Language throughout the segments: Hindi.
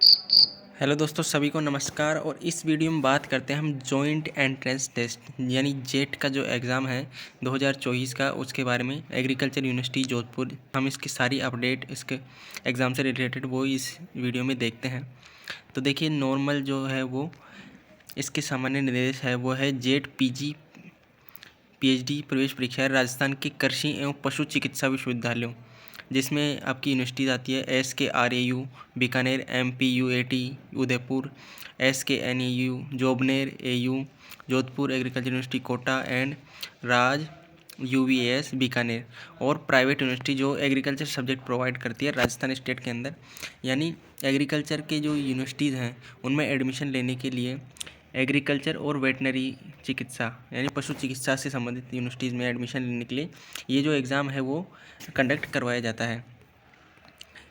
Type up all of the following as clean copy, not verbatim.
हेलो दोस्तों, सभी को नमस्कार। और इस वीडियो में बात करते हैं हम जॉइंट एंट्रेंस टेस्ट यानी जेट का जो एग्ज़ाम है 2024 का, उसके बारे में। एग्रीकल्चर यूनिवर्सिटी जोधपुर, हम इसकी सारी अपडेट इसके एग्ज़ाम से रिलेटेड वो इस वीडियो में देखते हैं। तो देखिए, नॉर्मल जो है वो इसके सामान्य निर्देश है वो है जेट पीजी पीएचडी प्रवेश परीक्षा है राजस्थान के कृषि एवं पशु चिकित्सा विश्वविद्यालयों, जिसमें आपकी यूनिवर्सिटीज़ आती है SKRAU Bikaner, MPUAT Udaipur, SKNEU Jobner, AU Jodhpur, agriculture university Kota and Raj UVS Bikaner. और प्राइवेट यूनिवर्सिटी जो एग्रीकल्चर सब्जेक्ट प्रोवाइड करती है राजस्थान स्टेट के अंदर। यानी एग्रीकल्चर के जो यूनिवर्सिटीज़ हैं उनमें एडमिशन लेने के लिए एग्रीकल्चर और वेटनरी चिकित्सा यानी पशु चिकित्सा से संबंधित यूनिवर्सिटीज़ में एडमिशन लेने के लिए ये जो एग्ज़ाम है वो कंडक्ट करवाया जाता है।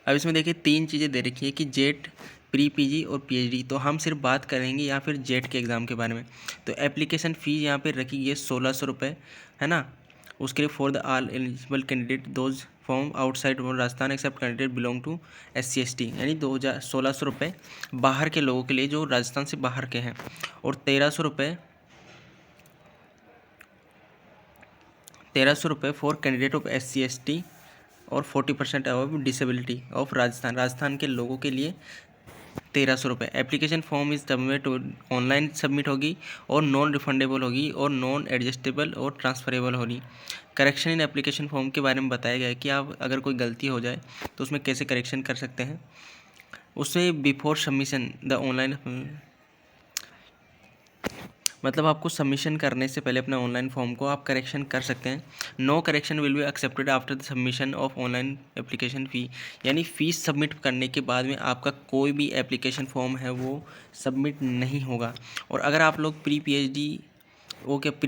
अब इसमें देखिए 3 चीज़ें दे रखी है कि जेट, प्री पीजी और पीएचडी। तो हम सिर्फ बात करेंगे या फिर जेट के एग्ज़ाम के बारे में। तो एप्लीकेशन फ़ीस यहाँ पे रखी गई है 1600 रुपये, है ना। उसके लिए for the all eligible candidate those from outside Rajasthan except candidate belong to SC/ST, यानी 1600 रुपये बाहर के लोगों के लिए जो राजस्थान से बाहर के हैं। और 1300 रुपये फॉर कैंडिडेट ऑफ SC/ST और 40% अबव डिसेबिलिटी ऑफ राजस्थान के लोगों के लिए 1300 रुपये। एप्लीकेशन फॉर्म इस सबमिट ऑनलाइन सबमिट होगी और नॉन रिफंडेबल होगी और नॉन एडजस्टेबल और ट्रांसफरेबल होगी। करेक्शन इन एप्लीकेशन फॉर्म के बारे में बताया गया है कि आप अगर कोई गलती हो जाए तो उसमें कैसे करेक्शन कर सकते हैं। उसमें बिफोर सबमिशन द ऑनलाइन, मतलब आपको सबमिशन करने से पहले अपने ऑनलाइन फॉर्म को आप करेक्शन कर सकते हैं। No correction will be accepted after the submission of online application fee, यानी फ़ीस सबमिट करने के बाद में आपका कोई भी एप्लीकेशन फॉर्म है वो सबमिट नहीं होगा। और अगर आप लोग प्री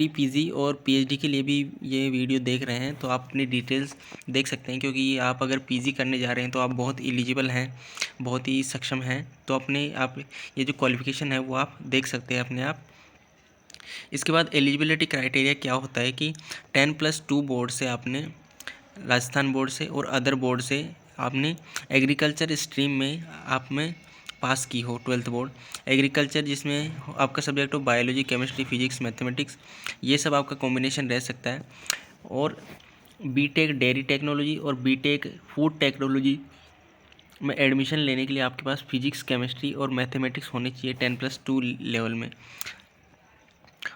पीजी और पीएचडी के लिए भी ये वीडियो देख रहे हैं तो आप अपनी डिटेल्स देख सकते हैं, क्योंकि आप अगर पीजी करने जा रहे हैं तो आप बहुत एलिजिबल हैं, बहुत ही सक्षम हैं। तो अपने आप ये जो क्वालिफ़िकेशन है वो आप देख सकते हैं अपने आप। इसके बाद एलिजिबिलिटी क्राइटेरिया क्या होता है कि 10+2 बोर्ड से आपने, राजस्थान बोर्ड से और अदर बोर्ड से आपने एग्रीकल्चर स्ट्रीम में आप में पास की हो, 12th बोर्ड। एग्रीकल्चर जिसमें आपका सब्जेक्ट हो बायोलॉजी, केमिस्ट्री, फिजिक्स, मैथमेटिक्स, ये सब आपका कॉम्बिनेशन रह सकता है। और बीटेक डेयरी टेक्नोलॉजी और बीटेक फूड टेक्नोलॉजी में एडमिशन लेने के लिए आपके पास फिजिक्स, केमिस्ट्री और मैथमेटिक्स होनी चाहिए 10+2 लेवल में।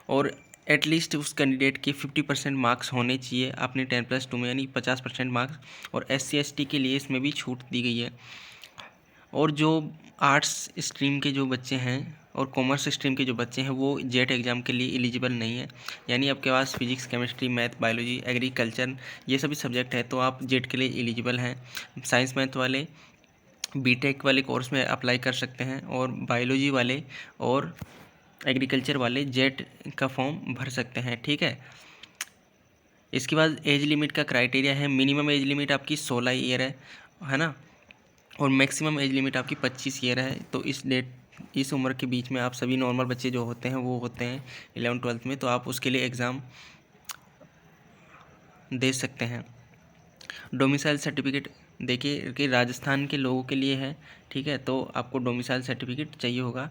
और एटलीस्ट उस कैंडिडेट के 50% मार्क्स होने चाहिए अपने 10+2 में, यानी 50% मार्क्स। और SC/ST के लिए इसमें भी छूट दी गई है। और जो आर्ट्स स्ट्रीम के जो बच्चे हैं और कॉमर्स स्ट्रीम के जो बच्चे हैं वो जेट एग्ज़ाम के लिए एलिजिबल नहीं है। यानी आपके पास physics, chemistry, math, biology, agriculture ये सभी सब्जेक्ट है तो आप जेट के लिए एलिजिबल हैं। साइंस मैथ वाले बीटेक वाले कोर्स में अप्लाई कर सकते हैं, और बायोलॉजी वाले और एग्रीकल्चर वाले जेट का फॉर्म भर सकते हैं, ठीक है। इसके बाद एज लिमिट का क्राइटेरिया है, मिनिमम एज लिमिट आपकी 16 ईयर है ना। और मैक्सिमम एज लिमिट आपकी 25 ईयर है। तो इस उम्र के बीच में आप सभी नॉर्मल बच्चे जो होते हैं वो होते हैं 11th-12th में, तो आप उसके लिए एग्ज़ाम दे सकते हैं। डोमिसाइल सर्टिफिकेट देखिए कि राजस्थान के लोगों के लिए है, ठीक है, तो आपको डोमिसाइल सर्टिफिकेट चाहिए होगा।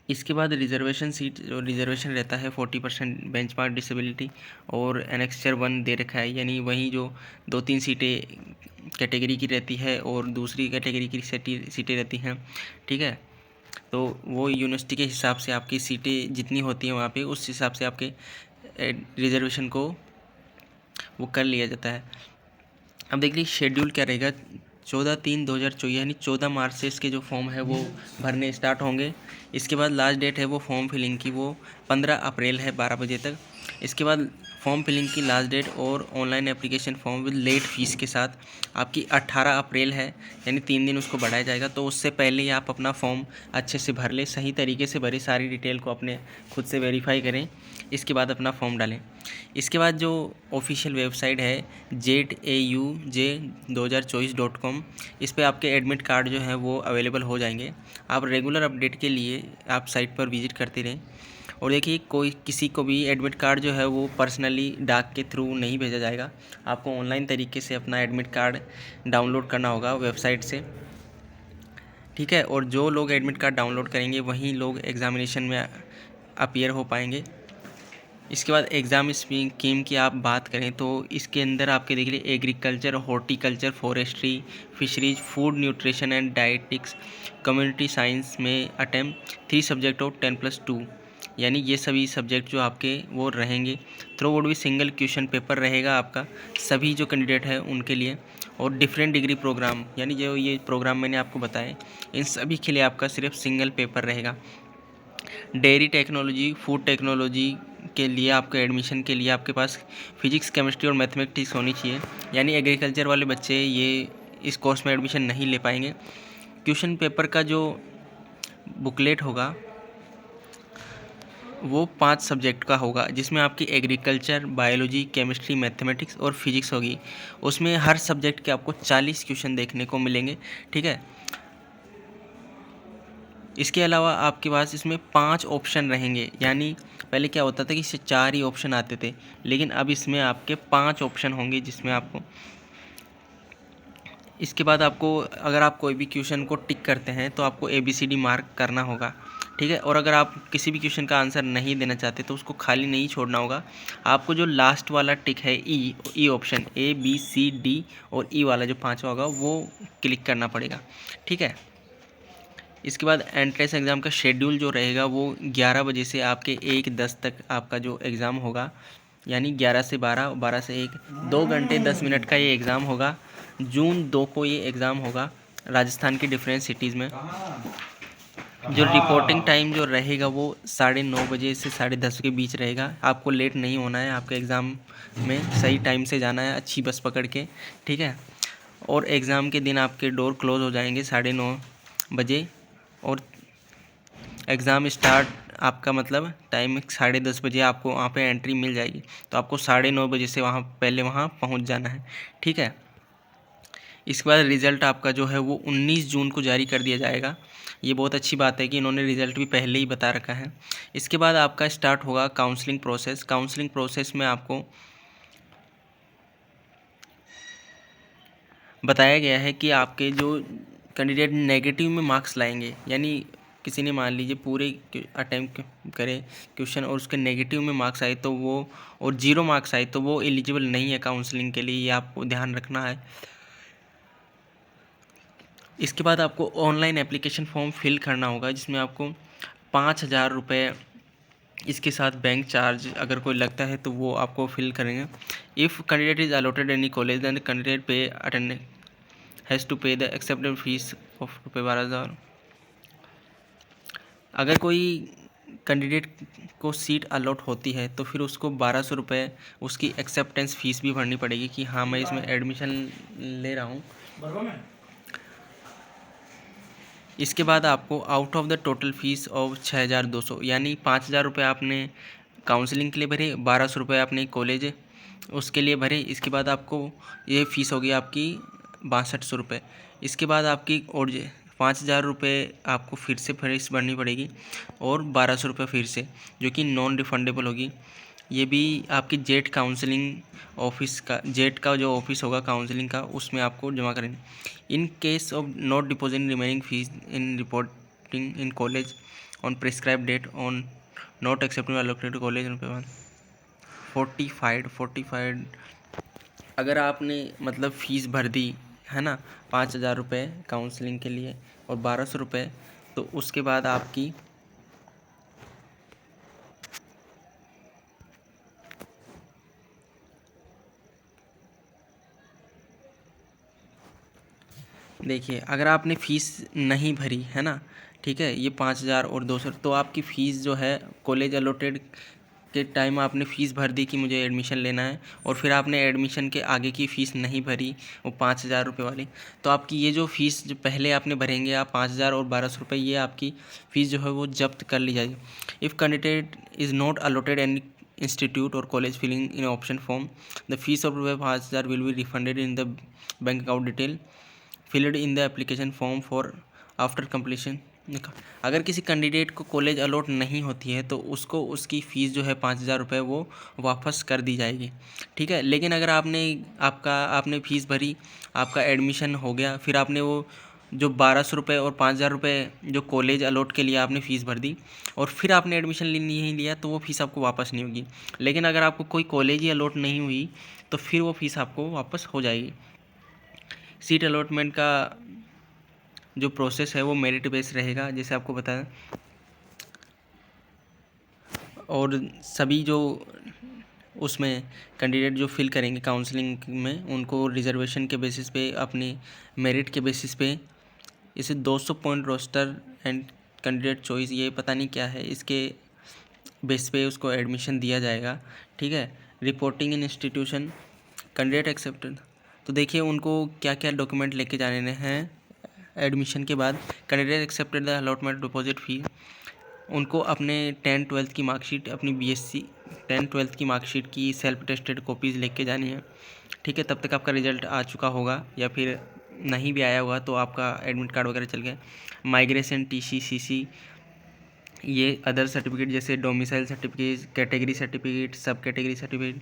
इसके बाद रिजर्वेशन सीट, जो रिजर्वेशन रहता है 40% बेंचमार्क डिसेबिलिटी और एनेक्सचर 1 दे रखा है, यानी वहीं जो 2-3 सीटें कैटेगरी की रहती है और दूसरी कैटेगरी की सीटें रहती हैं, ठीक है। तो वो यूनिवर्सिटी के हिसाब से आपकी सीटें जितनी होती हैं वहाँ पे उस हिसाब से आपके रिजर्वेशन को वो कर लिया जाता है। अब देख लीजिए शेड्यूल क्या रहेगा। 14/3/2024 यानी 14 मार्च से इसके जो फॉर्म है वो भरने स्टार्ट होंगे। इसके बाद लास्ट डेट है वो फॉर्म फिलिंग की, वो 15 अप्रैल है 12 बजे तक। इसके बाद फॉर्म फिलिंग की लास्ट डेट और online application form with late fees के साथ आपकी 18 अप्रैल है, यानी 3 दिन उसको बढ़ाया जाएगा। तो उससे पहले ही आप अपना फॉर्म अच्छे से भर लें, सही तरीके से भरें, सारी डिटेल को अपने खुद से वेरीफाई करें, इसके बाद अपना फॉर्म डालें। इसके बाद जो ऑफिशियल वेबसाइट है jetauj2024.com, इस पर आपके एडमिट कार्ड जो हैं वो अवेलेबल हो जाएंगे। आप रेगुलर अपडेट के लिए आप साइट पर विज़िट करते रहें। और देखिए कोई किसी को भी एडमिट कार्ड जो है वो पर्सनली डाक के थ्रू नहीं भेजा जाएगा, आपको ऑनलाइन तरीके से अपना एडमिट कार्ड डाउनलोड करना होगा वेबसाइट से, ठीक है। और जो लोग एडमिट कार्ड डाउनलोड करेंगे वहीं लोग एग्ज़ामिनेशन में अपीयर हो पाएंगे। इसके बाद एग्ज़ाम स्कीम की आप बात करें तो इसके अंदर आपके देख लीजिए agriculture, horticulture, forestry, fisheries, food nutrition and dietetics, community science में अटेम्प्ट 3 सब्जेक्ट ऑफ 10+2, यानी ये सभी सब्जेक्ट जो आपके वो रहेंगे। थ्रू वुड भी सिंगल क्वेश्चन पेपर रहेगा आपका सभी जो कैंडिडेट है उनके लिए। और डिफरेंट डिग्री प्रोग्राम, यानी जो ये प्रोग्राम मैंने आपको बताए इन सभी के लिए आपका सिर्फ सिंगल पेपर रहेगा। डेयरी टेक्नोलॉजी, फूड टेक्नोलॉजी के लिए आपके एडमिशन के लिए आपके पास फिजिक्स, केमिस्ट्री और मैथमेटिक्स होनी चाहिए, यानी एग्रीकल्चर वाले बच्चे ये इस कोर्स में एडमिशन नहीं ले पाएंगे। क्वेश्चन पेपर का जो बुकलेट होगा वो 5 सब्जेक्ट का होगा, जिसमें आपकी एग्रीकल्चर, बायोलॉजी, केमिस्ट्री, मैथमेटिक्स और फिजिक्स होगी। उसमें हर सब्जेक्ट के आपको 40 क्वेश्चन देखने को मिलेंगे, ठीक है। इसके अलावा आपके पास इसमें 5 ऑप्शन रहेंगे, यानी पहले क्या होता था कि इससे 4 ही ऑप्शन आते थे, लेकिन अब इसमें आपके 5 ऑप्शन होंगे जिसमें आपको इसके बाद आपको अगर आप कोई भी क्वेश्चन को टिक करते हैं तो आपको ABCD मार्क करना होगा, ठीक है। और अगर आप किसी भी क्वेश्चन का आंसर नहीं देना चाहते तो उसको खाली नहीं छोड़ना होगा, आपको जो लास्ट वाला टिक है ई ऑप्शन ABCD और ई वाला जो 5वां होगा वो क्लिक करना पड़ेगा, ठीक है। इसके बाद एंट्रेंस एग्ज़ाम का शेड्यूल जो रहेगा वो 11 बजे से आपके 1:10 तक आपका जो एग्ज़ाम होगा, यानी 11 से 12, 12 से 1, 2 घंटे 10 मिनट का ये एग्ज़ाम होगा। जून 2 को ये एग्ज़ाम होगा राजस्थान की डिफरेंट सिटीज़ में। जो रिपोर्टिंग टाइम जो रहेगा वो 9:30 बजे से 10:30 के बीच रहेगा। आपको लेट नहीं होना है, आपके एग्ज़ाम में सही टाइम से जाना है, अच्छी बस पकड़ के, ठीक है। और एग्ज़ाम के दिन आपके डोर क्लोज़ हो जाएंगे 9:30 बजे और एग्ज़ाम स्टार्ट आपका मतलब टाइम 10:30 बजे आपको वहाँ पे एंट्री मिल जाएगी, तो आपको 9:30 बजे से वहाँ पहले वहाँ पहुँच जाना है, ठीक है। इसके बाद रिज़ल्ट आपका जो है वो 19 जून को जारी कर दिया जाएगा। ये बहुत अच्छी बात है कि इन्होंने रिज़ल्ट भी पहले ही बता रखा है। इसके बाद आपका स्टार्ट होगा काउंसलिंग प्रोसेस। काउंसलिंग प्रोसेस में आपको बताया गया है कि आपके जो कैंडिडेट नेगेटिव में मार्क्स लाएंगे, यानी किसी ने मान लीजिए पूरे अटैम्प्ट करे क्वेश्चन और उसके नेगेटिव में मार्क्स आए तो वो और 0 मार्क्स आए तो वो एलिजिबल नहीं है काउंसलिंग के लिए, ये आपको ध्यान रखना है। इसके बाद आपको ऑनलाइन एप्लीकेशन फॉर्म फिल करना होगा जिसमें आपको 5,000 रुपये इसके साथ बैंक चार्ज अगर कोई लगता है तो वो आपको फिल करेंगे। If candidate is allotted any college then candidate pay attend has to pay the accepted fees of ₹12,000। अगर कोई कैंडिडेट को सीट अलॉट होती है तो फिर उसको 1,200 रुपये उसकी एक्सेप्टेंस फ़ीस भी भरनी पड़ेगी कि हाँ मैं इसमें एडमिशन ले रहा हूँ। इसके बाद आपको out of the total fees of 6,200, यानी 5,000 रुपये आपने काउंसलिंग के लिए भरे, 1,200 रुपये आपने कॉलेज उसके लिए भरे। इसके बाद आपको ये फ़ीस होगी आपकी 6,200 रुपये। इसके बाद आपकी और 5,000 रुपये आपको फिर से फीस भरनी पड़ेगी और 1,200 रुपये फिर से, जो कि नॉन रिफंडेबल होगी। ये भी आपकी जेट काउंसलिंग ऑफिस का, जेट का जो ऑफिस होगा काउंसलिंग का, उसमें आपको जमा करेंगे। In case of not depositing remaining fees in reporting in college on prescribe date on not accepting allocated college fortified. अगर आपने मतलब फ़ीस भर दी है ना 5,000 रुपये काउंसलिंग के लिए और 1,200 रुपये, तो उसके बाद आपकी देखिए अगर आपने फ़ीस नहीं भरी है ना, ठीक है, ये 5,000 और 200, तो आपकी फ़ीस जो है कॉलेज अलॉटेड के टाइम आपने फ़ीस भर दी कि मुझे एडमिशन लेना है और फिर आपने एडमिशन के आगे की फ़ीस नहीं भरी वो 5,000 रुपये वाली, तो आपकी ये जो फ़ीस जो पहले आपने भरेंगे आप 5,000 और 1,200 रुपये, ये आपकी फ़ीस जो है वो जब्त कर ली जाएगी। If candidate is not allotted any institute और college filling in option form the fees of 5,000 will be refunded in the bank account detail filled in the application form for after completion देखो, अगर किसी कैंडिडेट को कॉलेज अलॉट नहीं होती है तो उसको उसकी फ़ीस जो है 5,000 रुपये वो वापस कर दी जाएगी, ठीक है। लेकिन अगर आपने फ़ीस भरी, आपका एडमिशन हो गया, फिर आपने वो जो 1,200 रुपये और 5,000 रुपये जो कॉलेज अलॉट के लिए आपने फ़ीस भर दी और फिर आपने एडमिशन नहीं लिया, तो वो फ़ीस आपको वापस नहीं होगी। लेकिन अगर आपको कोई कॉलेज ही अलॉट नहीं हुई तो फिर वो फ़ीस आपको वापस हो जाएगी। सीट अलॉटमेंट का जो प्रोसेस है वो मेरिट बेस रहेगा, जैसे आपको बताया। और सभी जो उसमें कैंडिडेट जो फिल करेंगे काउंसलिंग में, उनको रिजर्वेशन के बेसिस पे, अपनी मेरिट के बेसिस पे, इसे 200 point roster and candidate choice, ये पता नहीं क्या है, इसके बेस पे उसको एडमिशन दिया जाएगा, ठीक है। रिपोर्टिंग इन इंस्टीट्यूशन, कैंडिडेट एक्सेप्टेड, तो देखिए उनको क्या क्या डॉक्यूमेंट लेके जाने हैं एडमिशन के बाद। Candidate accepted the allotment deposit fee, उनको अपने 10th-12th की मार्कशीट, अपनी बीएससी 10th-12th की मार्कशीट की सेल्फ टेस्टेड कॉपीज़ लेके जानी है, ठीक है। तब तक आपका रिजल्ट आ चुका होगा, या फिर नहीं भी आया होगा तो आपका एडमिट कार्ड वगैरह चल गया। माइग्रेशन, टीसी, सीसी, ये अदर सर्टिफिकेट जैसे डोमिसाइल सर्टिफिकेट, कैटेगरी सर्टिफिकेट, सब category certificate,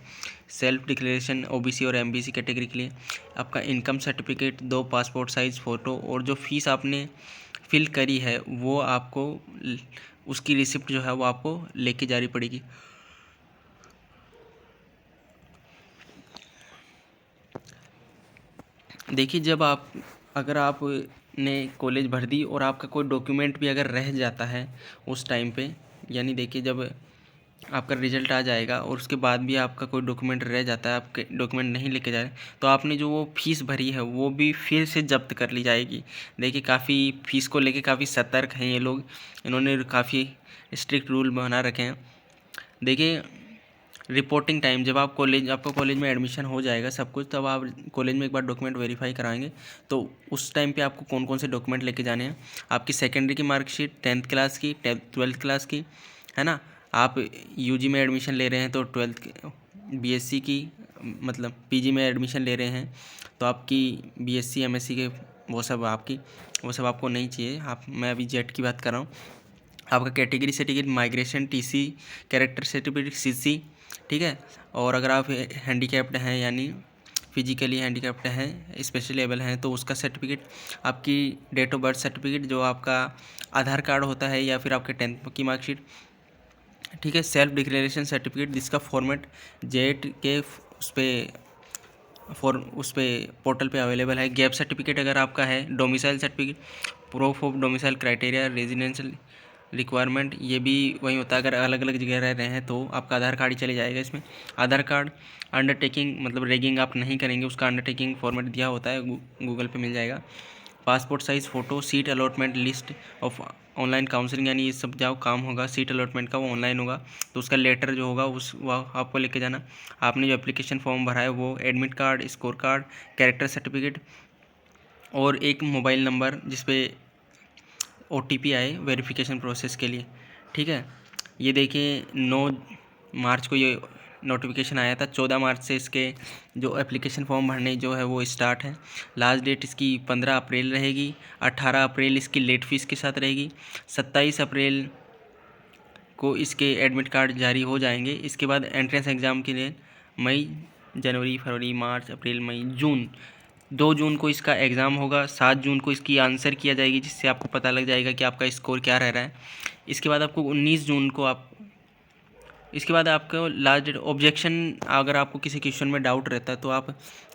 self declaration OBC और एमबीसी कैटेगरी के लिए, आपका income certificate, 2 passport size photo, और जो फ़ीस आपने फिल करी है वो आपको उसकी रिसिप्ट जो है वो आपको लेके जानी पड़ेगी। देखिए, अगर आपने कॉलेज भर दी और आपका कोई डॉक्यूमेंट भी अगर रह जाता है उस टाइम पे, यानी देखिए जब आपका रिजल्ट आ जाएगा और उसके बाद भी आपका कोई डॉक्यूमेंट रह जाता है, आपके डॉक्यूमेंट नहीं लेके जाए, तो आपने जो वो फ़ीस भरी है वो भी फिर से जब्त कर ली जाएगी। देखिए, काफ़ी फ़ीस को लेके काफ़ी सतर्क हैं ये लोग, इन्होंने काफ़ी स्ट्रिक्ट रूल बना रखे हैं। देखिए, रिपोर्टिंग टाइम, जब आपका कॉलेज में एडमिशन हो जाएगा सब कुछ, तब आप कॉलेज में एक बार डॉक्यूमेंट वेरीफाई कराएंगे, तो उस टाइम पे आपको कौन कौन से डॉक्यूमेंट लेके जाने हैं। आपकी सेकेंडरी की मार्कशीट, 10th क्लास की, 12th क्लास की, है ना। आप यूजी में एडमिशन ले रहे हैं तो 12th की, बीएससी की, मतलब पीजी में एडमिशन ले रहे हैं तो आपकी बीएससी एमएससी के वो सब आपको नहीं चाहिए। मैं अभी जेट की बात कर रहा हूँ। आपका category certificate, migration, TC, character certificate, CC, ठीक है। और अगर आप हैंडीकैप्ड हैं, यानी फिजिकली हैंडीकैप्ड हैं, स्पेशली एबल हैं, तो उसका सर्टिफिकेट, आपकी डेट ऑफ बर्थ सर्टिफिकेट, जो आपका आधार कार्ड होता है, या फिर आपके 10th की मार्कशीट, ठीक है। सेल्फ डिक्लेरेशन सर्टिफिकेट, जिसका फॉर्मेट जेट के उस पर पोर्टल पे अवेलेबल है। गैप सर्टिफिकेट अगर आपका है, domicile certificate, proof of domicile criteria, residential requirement, ये भी वही होता है। अगर अलग अलग जगह रह रहे हैं तो आपका आधार कार्ड ही चले जाएगा इसमें। आधार कार्ड, अंडरटेकिंग, मतलब रैगिंग आप नहीं करेंगे, उसका अंडरटेकिंग फॉर्मेट दिया होता है, गूगल पे मिल जाएगा। Passport size photo, seat allotment, list of online counselling, यानी ये सब जो काम होगा सीट अलॉटमेंट का वो ऑनलाइन होगा, तो उसका लेटर जो होगा वो आपको लेके जाना। आपने जो एप्लीकेशन फॉर्म भरा है वो admit card, score card, character certificate, और एक मोबाइल नंबर जिस पे OTP आए वेरिफिकेशन प्रोसेस के लिए, ठीक है। ये देखिए 9 मार्च को ये नोटिफिकेशन आया था। 14 मार्च से इसके जो एप्लीकेशन फॉर्म भरने जो है वो स्टार्ट है। लास्ट डेट इसकी 15 अप्रैल रहेगी। 18 अप्रैल इसकी लेट फीस के साथ रहेगी। 27 अप्रैल को इसके एडमिट कार्ड जारी हो जाएंगे। इसके बाद एंट्रेंस एग्ज़ाम के लिए मई, जनवरी, फरवरी, मार्च, अप्रैल, मई, जून, 2 जून को इसका एग्ज़ाम होगा। 7 जून को इसकी आंसर किया जाएगी, जिससे आपको पता लग जाएगा कि आपका स्कोर क्या रह रहा है। इसके बाद आपको 19 जून को इसके बाद आपको लास्ट डेट ऑब्जेक्शन, अगर आपको किसी क्वेश्चन में डाउट रहता है तो आप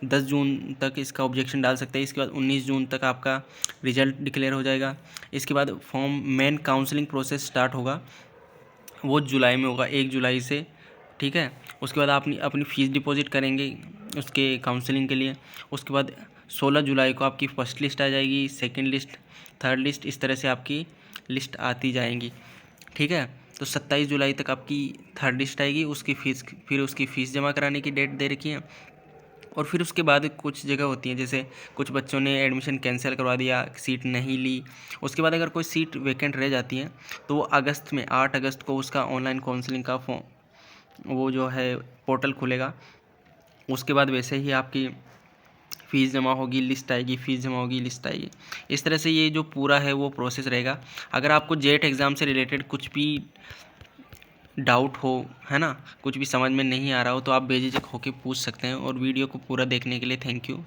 10 जून तक इसका ऑब्जेक्शन डाल सकते हैं। इसके बाद 19 जून तक आपका रिजल्ट डिक्लेयर हो जाएगा। इसके बाद form main counselling process start होगा, वो जुलाई में होगा, 1 जुलाई से, ठीक है। उसके बाद आप अपनी फ़ीस डिपॉजिट करेंगे उसके काउंसलिंग के लिए। उसके बाद 16 जुलाई को आपकी फर्स्ट लिस्ट आ जाएगी, सेकंड लिस्ट, थर्ड लिस्ट, इस तरह से आपकी लिस्ट आती जाएंगी, ठीक है। तो 27 जुलाई तक आपकी थर्ड लिस्ट आएगी, उसकी फ़ीस जमा कराने की डेट दे रखी है। और फिर उसके बाद कुछ जगह होती हैं, जैसे कुछ बच्चों ने एडमिशन कैंसिल करवा दिया, सीट नहीं ली, उसके बाद अगर कोई सीट वैकेंट रह जाती है तो वो अगस्त में 8 अगस्त को उसका ऑनलाइन काउंसलिंग का वो जो है पोर्टल खुलेगा। उसके बाद वैसे ही आपकी फ़ीस जमा होगी, लिस्ट आएगी, फ़ीस जमा होगी, लिस्ट आएगी। इस तरह से ये जो पूरा है वो प्रोसेस रहेगा। अगर आपको जेट एग्ज़ाम से रिलेटेड कुछ भी डाउट हो, है ना, कुछ भी समझ में नहीं आ रहा हो, तो आप बेझिझक होके पूछ सकते हैं। और वीडियो को पूरा देखने के लिए थैंक यू।